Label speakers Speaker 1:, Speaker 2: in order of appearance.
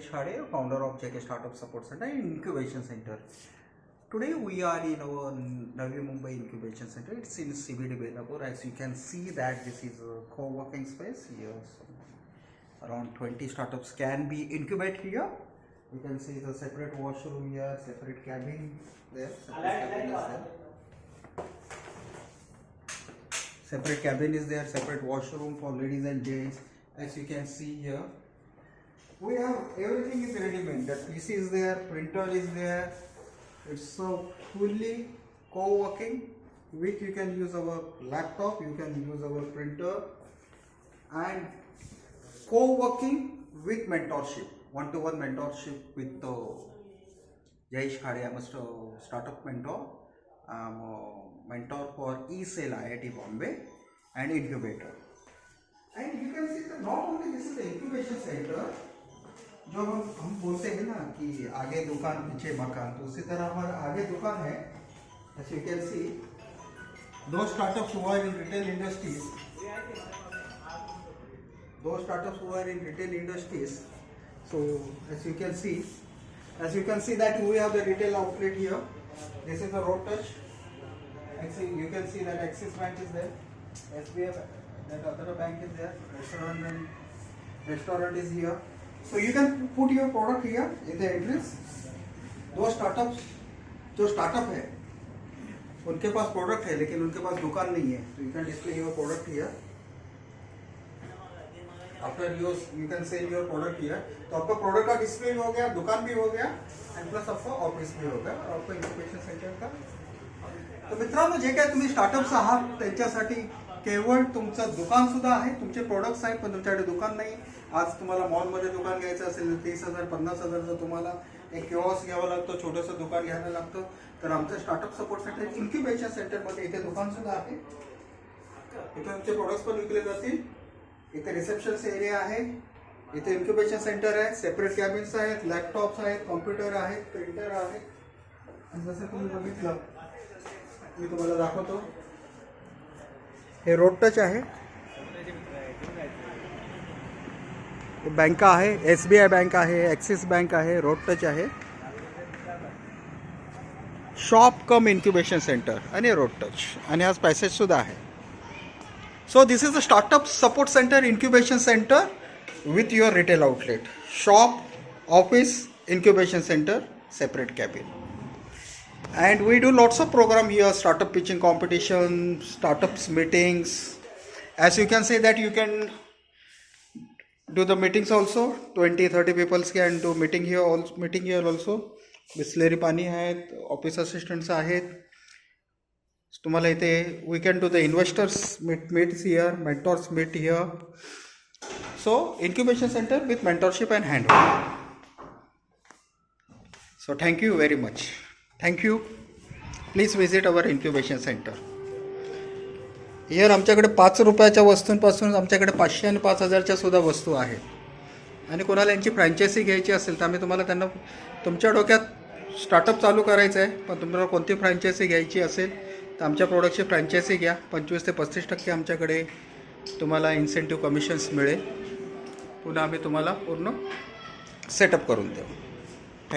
Speaker 1: Jayesh Khade, founder of JK Startup Support Center and Incubation Center. Today we are in our Navi Mumbai Incubation Center. It's in CBD Belapur. As you can see that this is a co-working space here. So around 20 startups can be incubated here. You can see the separate washroom here, separate cabin there. Separate cabin is there, separate washroom for ladies and gents. As you can see here, we have everything is ready-made. The PC is there, printer is there. It's so fully co-working, which you can use our laptop, you can use our printer, and co-working with mentorship, one-to-one mentorship with Jayesh Khade. I'm a startup mentor. I'm a mentor for eSale IIT Bombay and incubator. And you can see that not only this is the incubation center, जो हम बोलते हैं ना कि आगे दुकान पीछे मकान, तो उसी तरह हमारा आगे दुकान है. As you can see, those startups who are in retail industries, so as you can see that we have the retail outlet here. This is the road touch. You can see that Axis Bank is there, SBI, that other bank is there, restaurant is here. So you can put your product here in the entrance. Those startups, जो startup है, उनके पास product है लेकिन उनके पास दुकान नहीं है, so you can display your product here. After you can sell your product here. तो आपका product का display भी हो गया, दुकान भी हो गया, and plus आपका office भी हो गया, और आपका incubation center का. तो मित्रांनो, जे काय तुम्ही स्टार्टअप्स आहात त्यांच्यासाठी केवळ तुमचं दुकान सुद्धा आहे, तुमचे प्रोडक्ट्स आहेत, पण तुमच्याकडे दुकान नाही. आज तुम्हाला मॉलमध्ये दुकान घ्यायचं असेल तर 30,000 50,000चं तुम्हाला एक किओस्क घ्यावं लागतं, छोटंसं दुकान घ्यायला लागतं. तर आमचं स्टार्टअप सपोर्ट सेंटर इन्क्युबेशन सेंटरमध्ये इथे दुकान सुद्धा आहे. इथे तुमचे प्रोडक्ट्स पण विकले जातील. इथे रिसेप्शन एरिया आहे, इथे इन्क्युबेशन सेंटर आहे, सेपरेट कॅबिन्स आहेत, लॅपटॉप्स आहेत, कॉम्प्युटर आहेत, प्रिंटर आहेत. जसं तुम्ही बघितलं, मी तुम्हाला दाखवतो. हे रोड टच आहे, बँका आहे, SBI बँक आहे, ॲक्सिस बँक आहे, रोड टच आहे, शॉप कम इन्क्युबेशन सेंटर आणि रोड टच, आणि आज पॅसेज सुद्धा आहे. So this is a startup support centre incubation centre with your retail outlet, shop, office, incubation centre, separate cabin. And we do lots of program here, startup pitching competition, startups meetings. As you can say that you can do the meetings also. 20-30 people can do meeting here also. Bisleri pani आहेत, office assistants आहेत. तुम्हाला इथे we can do the investors meets here, mentors meet here. So incubation center with mentorship and handholding. So thank you very much. Thank you. Please visit our incubation center. Here आमच्याकडे 5 रुपयाच्या वस्तूंपासून आमच्याकडे 500 आणि 5,000च्या सुद्धा वस्तू आहेत. आणि कोणाला यांची फ्रँचायझी घ्यायची असेल तर आम्ही तुम्हाला त्यांना, तुमच्या डोक्यात स्टार्टअप चालू करायचं आहे पण तुम्हाला कोणती फ्रँचायझी घ्यायची असेल तर आमच्या प्रोडक्टची फ्रँचायझी घ्या. 25 ते 35% आमच्याकडे तुम्हाला इन्सेंटिव्ह कमिशन्स मिळेल. पुन्हा आम्ही तुम्हाला पूर्ण सेटअप करून देऊ.